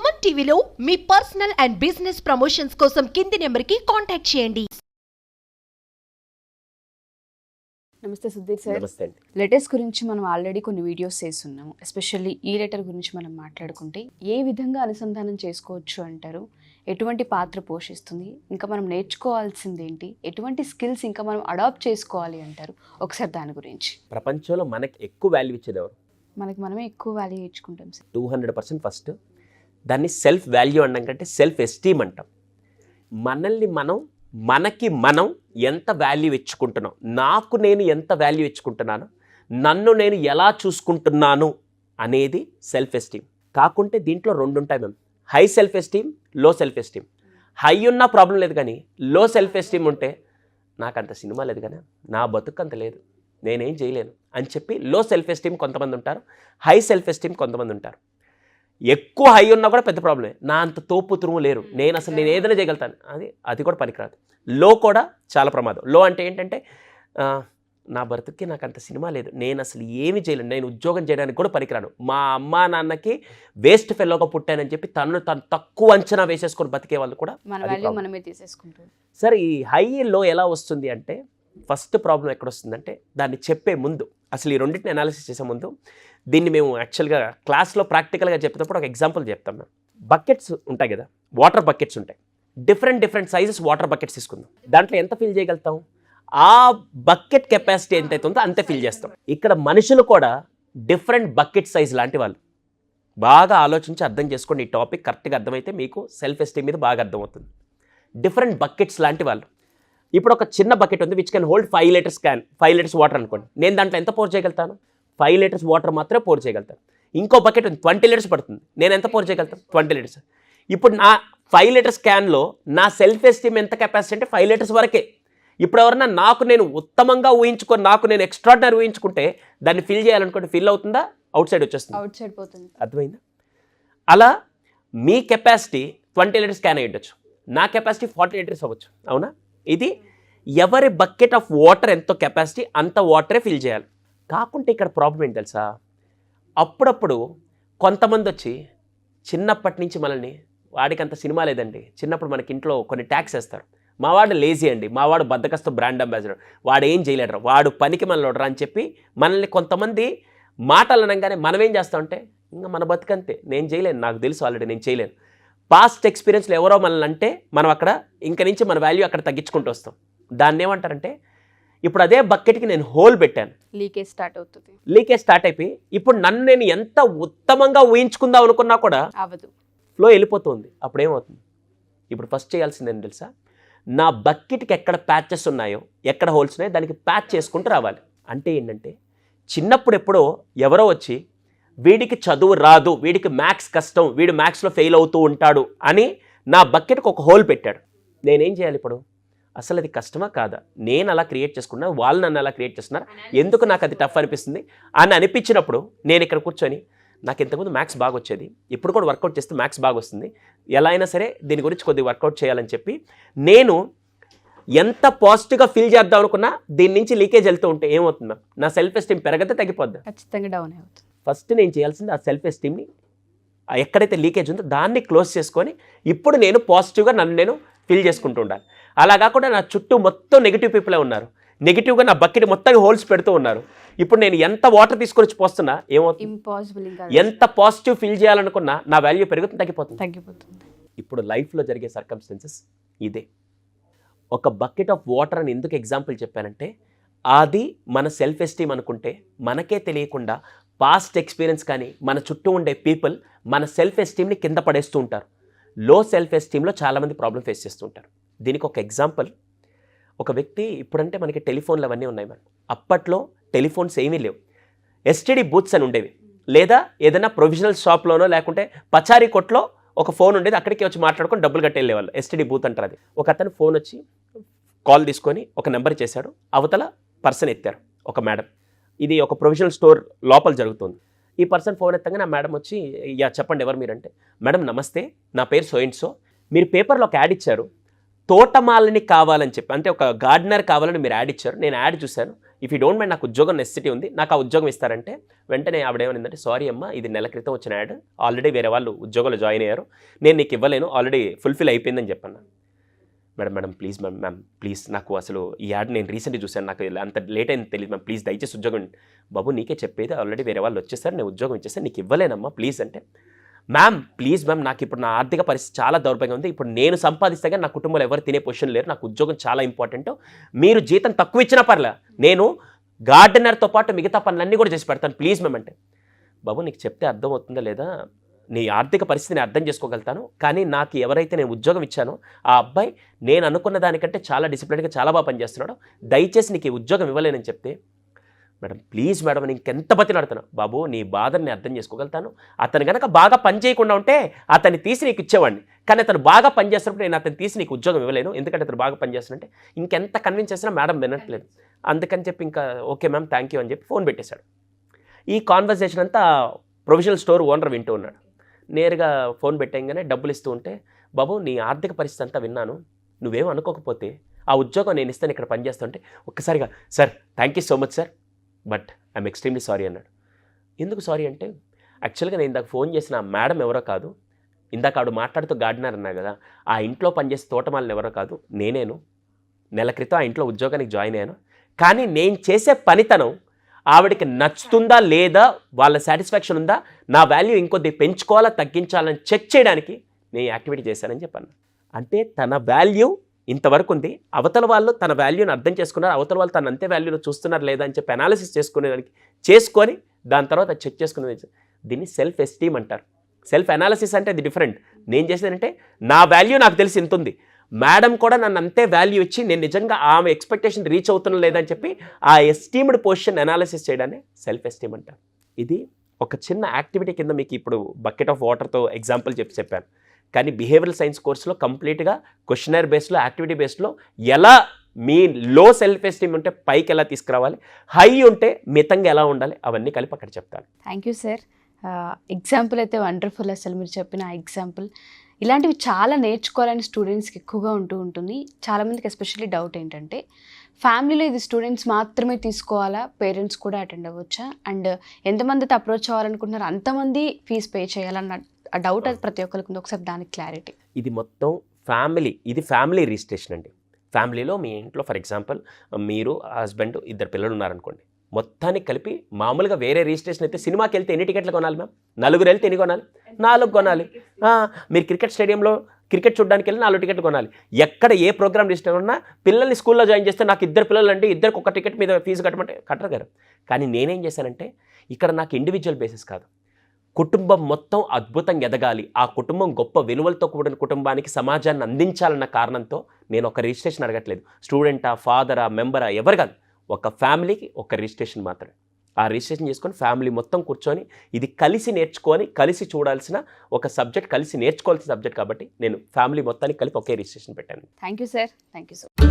సుమన్ టీవీలో మీ personal and business promotions కోసం కింది నెంబర్కి కాంటాక్ట్ చేయండి. నమస్తే సుధీర్ సార్. నమస్తే అండి. లెటర్స్ గురించి మనం ఆల్రెడీ కొన్ని వీడియోస్ చేస్తున్నాము. ఎస్పెషల్లీ ఈ లెటర్ గురించి మనం మాట్లాడుకుంటే ఏ విధంగా అనుసంధానం చేసుకోవచ్చు అంటారు, ఎటువంటి పాత్ర పోషిస్తుంది, ఇంకా మనం నేర్చుకోవాల్సింది ఏంటి, ఎటువంటి స్కిల్స్ ఇంకా మనం అడాప్ట్ చేసుకోవాలి అంటారు, ఒకసారి దాని గురించి. ప్రపంచంలో మనకి ఎక్కువ వాల్యూ ఇచ్చేది ఎవరు? మనమే ఎక్కువ వాల్యూ ఇచ్చుకుంటాం సార్. 200%. ఫస్ట్ దాన్ని సెల్ఫ్ వాల్యూ అనడం కంటే సెల్ఫ్ ఎస్టీమ్ అంటాం. మనకి మనం ఎంత వాల్యూ ఇచ్చుకుంటున్నాం, నాకు నేను ఎంత వాల్యూ ఇచ్చుకుంటున్నాను, నన్ను నేను ఎలా చూసుకుంటున్నాను అనేది సెల్ఫ్ ఎస్టీమ్. కాకుంటే దీంట్లో రెండు ఉంటాయి మ్యామ్, హై సెల్ఫ్ ఎస్టీమ్, లో సెల్ఫ్ ఎస్టీమ్. హై ఉన్న ప్రాబ్లం లేదు, కానీ లో సెల్ఫ్ ఎస్టీమ్ ఉంటే నాకు అంత సినిమా లేదు కానీ నా బతుకు అంత లేదు, నేనేం చేయలేను అని చెప్పి లో సెల్ఫ్ ఎస్టీమ్ కొంతమంది ఉంటారు, హై సెల్ఫ్ ఎస్టీమ్ కొంతమంది ఉంటారు. ఎక్కువ హై ఉన్నా కూడా పెద్ద ప్రాబ్లమే, నా అంత తోపు తురుము లేరు, నేను ఏదైనా చేయగలుగుతాను, అది కూడా పనికిరాదు. లో కూడా చాలా ప్రమాదం. లో అంటే ఏంటంటే నా భర్తకి నాకు అంత సినిమా లేదు, నేను అసలు ఏమి చేయలేను, నేను ఉద్యోగం చేయడానికి కూడా పనికిరాను, మా అమ్మా నాన్నకి వేస్ట్ ఫెలోగా పుట్టానని చెప్పి తను తక్కువ అంచనా వేసేసుకొని బతికే వాళ్ళు కూడా మనమే తీసేసుకుంటాం. సరే, ఈ హై లో ఎలా వస్తుంది అంటే ఫస్ట్ ప్రాబ్లం ఎక్కడ వస్తుందంటే దాన్ని చెప్పే ముందు, అసలు ఈ రెండింటిని అనాలిసిస్ చేసే ముందు, దీన్ని మేము యాక్చువల్గా క్లాస్లో ప్రాక్టికల్గా చెప్పేటప్పుడు ఒక ఎగ్జాంపుల్ చెప్తాం మేము. బకెట్స్ ఉంటాయి కదా, వాటర్ బకెట్స్ ఉంటాయి, డిఫరెంట్ సైజెస్ వాటర్ బకెట్స్ తీసుకుందాం. దాంట్లో ఎంత ఫిల్ చేయగలుగుతాం, ఆ బకెట్ కెపాసిటీ ఎంతైతే ఉందో అంతే ఫిల్ చేస్తాం. ఇక్కడ మనుషులు కూడా డిఫరెంట్ బకెట్ సైజ్ లాంటి వాళ్ళు. బాగా ఆలోచించి అర్థం చేసుకోండి, ఈ టాపిక్ కరెక్ట్గా అర్థమైతే మీకు సెల్ఫ్ ఎస్టీమ్ మీద బాగా అర్థమవుతుంది. డిఫరెంట్ బకెట్స్ లాంటి వాళ్ళు. ఇప్పుడు ఒక చిన్న బకెట్ ఉంది which can hold 5 litres can, 5 litres water అనుకోండి. నేను దాంట్లో ఎంత పోర్ చేయగలుగుతాను? 5 లీటర్స్ వాటర్ మాత్రమే పోర్ చేయగలుగుతాను. ఇంకో బకెట్ ఉంది 20 లీటర్స్ పడుతుంది, నేను ఎంత పోర్ చేయగలుగుతాను? 20 లీటర్స్. ఇప్పుడు నా 5 లీటర్స్ క్యాన్లో నా సెల్ఫ్ ఎస్టీమ్ ఎంత కెపాసిటీ అంటే 5 లీటర్స్ వరకే. ఇప్పుడు ఎవరన్నా నాకు నేను ఉత్తమంగా ఊహించుకొని, నాకు నేను ఎక్స్ట్రాడినరీ ఊహించుకుంటే దాన్ని ఫిల్ చేయాలనుకుంటే ఫిల్ అవుతుందా? అవుట్ సైడ్ వచ్చేస్తుంది, అవుట్ సైడ్ పోతుంది. అర్థమైందా? అలా మీ కెపాసిటీ 20 లీటర్స్ క్యాన్ అయ్యి ఉండొచ్చు, నా కెపాసిటీ 40 లీటర్స్ అవ్వచ్చు. అవునా? ఇది ఎవరి బకెట్ ఆఫ్ వాటర్ ఎంతో కెపాసిటీ అంత వాటరే ఫిల్ చేయాలి. కాకుంటే ఇక్కడ ప్రాబ్లం ఏంటి తెలుసా, అప్పుడప్పుడు కొంతమంది వచ్చి చిన్నప్పటి నుంచి మనల్ని, వాడికి అంత సినిమా లేదండి, చిన్నప్పుడు మనకి ఇంట్లో కొన్ని ట్యాక్స్ వేస్తారు, మావాడు లేజీ అండి, మావాడు బద్దకస్తు బ్రాండ్ అంబాసిడర్, వాడు ఏం చేయలేడరా, వాడు పనికి మనలోడరా అని చెప్పి మనల్ని కొంతమంది మాటలు అనగానే మనం ఏం చేస్తామంటే ఇంకా మన బతుకంతే, నేను చేయలేను, నాకు తెలుసు ఆల్రెడీ నేను చేయలేను. పాస్ట్ ఎక్స్పీరియన్స్లో ఎవరో మనల్ని అంటే మనం అక్కడ ఇంక నుంచి మన వాల్యూ అక్కడ తగ్గించుకుంటూ వస్తాం. దాన్ని ఏమంటారంటే, ఇప్పుడు అదే బకెట్కి నేను హోల్ పెట్టాను, లీకేజ్ స్టార్ట్ అవుతుంది. లీకేజ్ స్టార్ట్ అయిపోయి ఇప్పుడు నన్ను నేను ఎంత ఉత్తమంగా ఊహించుకుందాం అనుకున్నా కూడా అవ్వదు, ఫ్లో వెళ్ళిపోతుంది. అప్పుడు ఏమవుతుంది? ఇప్పుడు ఫస్ట్ చేయాల్సింది ఏంటి తెలుసా, నా బకెట్కి ఎక్కడ ప్యాచెస్ ఉన్నాయో, ఎక్కడ హోల్స్ ఉన్నాయో దానికి ప్యాచ్ చేసుకుంటూ రావాలి. అంటే ఏంటంటే, చిన్నప్పుడు ఎప్పుడో ఎవరో వచ్చి వీడికి చదువు రాదు, వీడికి మ్యాథ్స్ కష్టం, వీడు మ్యాథ్స్లో ఫెయిల్ అవుతూ ఉంటాడు అని నా బకెట్కి ఒక హోల్ పెట్టాడు. నేనేం చేయాలి ఇప్పుడు? అసలు అది కష్టమా కాదా, నేను అలా క్రియేట్ చేసుకున్నా, వాళ్ళు నన్ను అలా క్రియేట్ చేస్తున్నారు, ఎందుకు నాకు అది టఫ్ అనిపిస్తుంది అని అనిపించినప్పుడు నేను ఇక్కడ కూర్చొని, నాకు ఇంతకుముందు మ్యాథ్స్ బాగా వచ్చేది, ఇప్పుడు కూడా వర్కౌట్ చేస్తే మ్యాథ్స్ బాగా వస్తుంది, ఎలా అయినా సరే దీని గురించి కొద్దిగా వర్కౌట్ చేయాలని చెప్పి నేను ఎంత పాజిటివ్గా ఫీల్ చేద్దాం అనుకున్నా దీని నుంచి లీకేజ్ వెళ్తూ ఉంటే ఏమవుతుందా, నా సెల్ఫ్ ఎస్టీమ్ పెరగతే తగ్గిపోద్దా? ఖచ్చితంగా డౌన్ అవుతుంది. ఫస్ట్ నేను చేయాల్సింది ఆ సెల్ఫ్ ఎస్టీమ్ని, ఎక్కడైతే లీకేజ్ ఉందో దాన్ని క్లోజ్ చేసుకొని ఇప్పుడు నేను పాజిటివ్గా నన్ను నేను ఫీల్ చేసుకుంటూ ఉండాలి. అలా కాకుండా నా చుట్టూ మొత్తం నెగిటివ్ పీపులే ఉన్నారు, నెగిటివ్గా నా బకెట్ మొత్తం హోల్స్ పెడుతూ ఉన్నారు. ఇప్పుడు నేను ఎంత వాటర్ తీసుకొని వచ్చి పోస్తున్నా ఏమవుతుంది? ఇంపాసిబుల్. ఎంత పాజిటివ్ ఫీల్ చేయాలనుకున్నా నా వాల్యూ పెరుగుతుంది, తగ్గిపోతుంది. ఇప్పుడు లైఫ్లో జరిగే సర్కమ్స్టెన్సెస్ ఇదే. ఒక బకెట్ ఆఫ్ వాటర్ అని ఎందుకు ఎగ్జాంపుల్ చెప్పానంటే, అది మన సెల్ఫ్ ఎస్టీమ్ అనుకుంటే మనకే తెలియకుండా పాస్ట్ ఎక్స్పీరియన్స్ కానీ మన చుట్టూ ఉండే పీపుల్ మన సెల్ఫ్ ఎస్టీమ్ని కింద పడేస్తూ ఉంటారు. లో సెల్ఫ్ ఎస్టీమ్లో చాలామంది ప్రాబ్లం ఫేస్ చేస్తూ ఉంటారు. దీనికి ఒక ఎగ్జాంపుల్, ఒక వ్యక్తి, ఇప్పుడంటే మనకి టెలిఫోన్లు అవన్నీ ఉన్నాయి, మనం అప్పట్లో టెలిఫోన్స్ ఏమీ లేవు, ఎస్టీడీ బూత్స్ అని ఉండేవి, లేదా ఏదైనా ప్రొవిజనల్ షాప్లోనో లేకుంటే పచారీ కొట్లో ఒక ఫోన్ ఉండేది, అక్కడికి వచ్చి మాట్లాడుకొని డబ్బులు కట్టి వెళ్ళేవాళ్ళు, ఎస్టీడీ బూత్ అంటారు అది. ఒక అతను ఫోన్ వచ్చి కాల్ తీసుకొని ఒక నెంబర్ చేశాడు, అవతల పర్సన్ ఎత్తారు, ఒక మేడం. ఇది ఒక ప్రొవిజనల్ స్టోర్ లోపల జరుగుతుంది. ఈ పర్సన్ ఫోన్ ఎత్తగానే ఆ మేడం వచ్చి, యా చెప్పండి ఎవరు మీరంటే, మేడం నమస్తే, నా పేరు సో అండ్ సో, మీరు పేపర్లో ఒక యాడ్ ఇచ్చారు, తోటమాలని కావాలని చెప్పి, అంటే ఒక గార్డెనర్ కావాలని మీరు యాడ్ ఇచ్చారు, నేను యాడ్ చూశాను, ఇఫ్ యూ డోంట్ మైండ్ నాకు ఉద్యోగం నెసెసిటీ ఉంది, నాకు ఆ ఉద్యోగం ఇస్తారంటే వెంటనే ఆవిడేమనిందంటే, సారీ అమ్మా, ఇది నెల క్రితం వచ్చిన యాడ్, ఆల్రెడీ వేరే వాళ్ళు ఉద్యోగంలో జాయిన్ అయ్యారు, నేను నీకు ఇవ్వలేను, ఆల్రెడీ ఫుల్ఫిల్ అయిపోయిందని చెప్పాను. మేడం ప్లీజ్ మ్యామ్ ప్లీజ్, నాకు అసలు ఈ యాడ్ నేను రీసెంట్గా చూశాను, నాకు అంత లేట్ అయింది తెలియదు మ్యామ్, ప్లీజ్ దయచేసి ఉద్యోగం. బాబు నీకే చెప్పేది, ఆల్రెడీ వేరే వాళ్ళు వచ్చేసారు, నేను ఉద్యోగం ఇచ్చేస్తాను, నీకు ఇవ్వలేనమ్మా ప్లీజ్ అంటే, మ్యామ్ ప్లీజ్ మ్యామ్, నాకు ఇప్పుడు నా ఆర్థిక పరిస్థితి చాలా దౌర్భాగ్యం ఉంది, ఇప్పుడు నేను సంపాదిస్తే కానీ నా కుటుంబంలో ఎవరు తినే పొజిషన్ లేరు, నాకు ఉద్యోగం చాలా ఇంపార్టెంట్, మీరు జీతం తక్కువ ఇచ్చినా పర్లే, నేను గార్డెనర్తో పాటు మిగతా పనులన్నీ కూడా చేసి పెడతాను ప్లీజ్ మ్యామ్ అంటే, బాబు నీకు చెప్తే అర్థం అవుతుందా లేదా, నీ ఆర్థిక పరిస్థితిని అర్థం చేసుకోగలుగుతాను, కానీ నాకు ఎవరైతే నేను ఉద్యోగం ఇచ్చానో ఆ అబ్బాయి నేను అనుకున్న దానికంటే చాలా డిసిప్లిన్గా చాలా బాగా పనిచేస్తున్నాడు, దయచేసి నీకు ఈ ఉద్యోగం ఇవ్వలేనని చెప్తే, మేడం ప్లీజ్ మేడం నేను ఇంకెంత బతిలాడుతాను, బాబు నీ బాధని అర్థం చేసుకోగలుగుతాను, అతను కనుక బాగా పని చేయకుండా ఉంటే అతన్ని తీసి నీకు ఇచ్చేవాడిని, కానీ అతను బాగా పనిచేస్తున్నప్పుడు నేను అతను తీసి నీకు ఉద్యోగం ఇవ్వలేను, ఎందుకంటే అతను బాగా పనిచేస్తున్నట్టే, ఇంకెంత కన్విన్స్ చేసినా మేడం వినట్లేదు, అందుకని చెప్పి ఇంకా ఓకే మ్యామ్ థ్యాంక్ యూ అని చెప్పి ఫోన్ పెట్టేశాడు. ఈ కాన్వర్సేషన్ అంతా ప్రొవిజనల్ స్టోర్ ఓనర్ వింటూ ఉన్నాడు. నేరుగా ఫోన్ పెట్టేయంగానే డబ్బులు ఇస్తూ ఉంటే, బాబు నీ ఆర్థిక పరిస్థితి అంతా విన్నాను, నువ్వేం అనుకోకపోతే ఆ ఉద్యోగం నేను ఇస్తాను ఇక్కడ పనిచేస్తుంటే, ఒక్కసారిగా sir thank you so much sir, but I'm extremely sorry అన్నాడు. ఎందుకు సారీ అంటే, యాక్చువల్గా నేను ఇందాక ఫోన్ చేసిన మేడం ఎవరో కాదు, ఇందాక ఆవిడ మాట్లాడుతూ గార్డెనర్ అన్నా కదా, ఆ ఇంట్లో పనిచేసే తోటమాలను ఎవరో కాదు, నేనేను, నెల క్రితం ఆ ఇంట్లో ఉద్యోగానికి జాయిన్ అయ్యాను, కానీ నేను చేసే పనితనం ఆవిడకి నచ్చుతుందా లేదా, వాళ్ళ సాటిస్ఫాక్షన్ ఉందా, నా వాల్యూ ఇంకొద్ది పెంచుకోవాలా తగ్గించాలని చెక్ చేయడానికి నేను యాక్టివిటీ చేశానని చెప్పాను. అంటే తన వాల్యూ ఇంతవరకు ఉంది, అవతల వాళ్ళు తన వాల్యూని అర్థం చేసుకున్నారు, అవతల వాళ్ళు తన అంతే వాల్యూలో చూస్తున్నారు లేదా అని చెప్పి అనాలిసిస్ చేసుకునేదానికి చేసుకొని దాని తర్వాత చెక్ చేసుకునేది, దీన్ని సెల్ఫ్ ఎస్టీమ్ అంటారు. సెల్ఫ్ అనాలిసిస్ అంటే అది డిఫరెంట్. నేను చేసేదంటే నా వాల్యూ నాకు తెలిసి ఇంత ఉంది, మేడం కూడా నన్ను అంతే వాల్యూ ఇచ్చి నేను నిజంగా ఆమె ఎక్స్పెక్టేషన్ రీచ్ అవుతున్నా లేదని చెప్పి ఆ ఎస్టీమ్డ్ పొజిషన్ అనాలిసిస్ చేయడాన్ని సెల్ఫ్ ఎస్టీమ్ అంటారు. ఇది ఒక చిన్న యాక్టివిటీ కింద మీకు ఇప్పుడు బకెట్ ఆఫ్ వాటర్తో ఎగ్జాంపుల్ చెప్పాను, కానీ బిహేవియరల్ సైన్స్ కోర్సులో కంప్లీట్గా క్వశ్చనర్ బేస్లో యాక్టివిటీ బేస్లో ఎలా మీ లో సెల్ఫ్ ఎస్టీమ్ ఉంటే పైకి ఎలా తీసుకురావాలి, హై ఉంటే మితంగా ఎలా ఉండాలి, అవన్నీ కలిపి అక్కడ చెప్తాను. Thank you sir. ఎగ్జాంపుల్ అయితే వండర్ఫుల్, అసలు మీరు చెప్పిన ఎగ్జాంపుల్ ఇలాంటివి చాలా నేర్చుకోవాలని స్టూడెంట్స్కి ఎక్కువగా ఉంటుంది. చాలామందికి ఎస్పెషల్లీ డౌట్ ఏంటంటే, ఫ్యామిలీలో ఇది స్టూడెంట్స్ మాత్రమే తీసుకోవాలా, పేరెంట్స్ కూడా అటెండ్ అవ్వచ్చా, అండ్ ఎంతమందితో అప్రోచ్ అవ్వాలనుకుంటున్నారు అంతమంది ఫీజు పే చేయాలన్న ఆ డౌట్ అది ప్రతి ఒక్కరికి ఉంది. ఒకసారి దానికి క్లారిటీ. ఇది మొత్తం ఫ్యామిలీ, ఇది ఫ్యామిలీ రిజిస్ట్రేషన్ అండి. ఫ్యామిలీలో మీ ఇంట్లో ఫర్ ఎగ్జాంపుల్ మీరు హస్బెండ్ 2 పిల్లలు ఉన్నారనుకోండి, మొత్తానికి కలిపి మామూలుగా వేరే రిజిస్ట్రేషన్ అయితే సినిమాకి వెళ్తే ఎన్ని టికెట్లు కొనాలి మ్యామ్, 4 వెళ్తే ఎన్ని కొనాలి, 4 కొనాలి. మీరు క్రికెట్ స్టేడియంలో క్రికెట్ చూడడానికి వెళ్ళి 4 టికెట్లు కొనాలి. ఎక్కడ ఏ ప్రోగ్రామ్ రిజిస్టర్ ఉన్నా పిల్లల్ని స్కూల్లో జాయిన్ చేస్తే నాకు 2 పిల్లలు అంటే 2కి ఒక టికెట్ మీద ఫీజు కట్టమంటే కట్టరు గారు. కానీ నేనేం చేశానంటే, ఇక్కడ నాకు ఇండివిజువల్ బేసిస్ కాదు, కుటుంబం మొత్తం అద్భుతంగా ఎదగాలి, ఆ కుటుంబం గొప్ప విలువలతో కూడిన కుటుంబానికి సమాజాన్ని అందించాలన్న కారణంతో నేను ఒక రిజిస్ట్రేషన్ అడగట్లేదు. స్టూడెంటా, ఫాదరా, మెంబరా, ఎవరు కాదు, ఒక ఫ్యామిలీకి ఒక రిజిస్ట్రేషన్ మాత్రమే. ఆ రిజిస్ట్రేషన్ చేసుకొని ఫ్యామిలీ మొత్తం కూర్చొని ఇది కలిసి నేర్చుకొని కలిసి చూడాల్సిన ఒక సబ్జెక్ట్, కలిసి నేర్చుకోవాల్సిన సబ్జెక్ట్ కాబట్టి నేను ఫ్యామిలీ మొత్తానికి కలిపి ఒకే రిజిస్ట్రేషన్ పెట్టాను. Thank you sir. Thank you so much.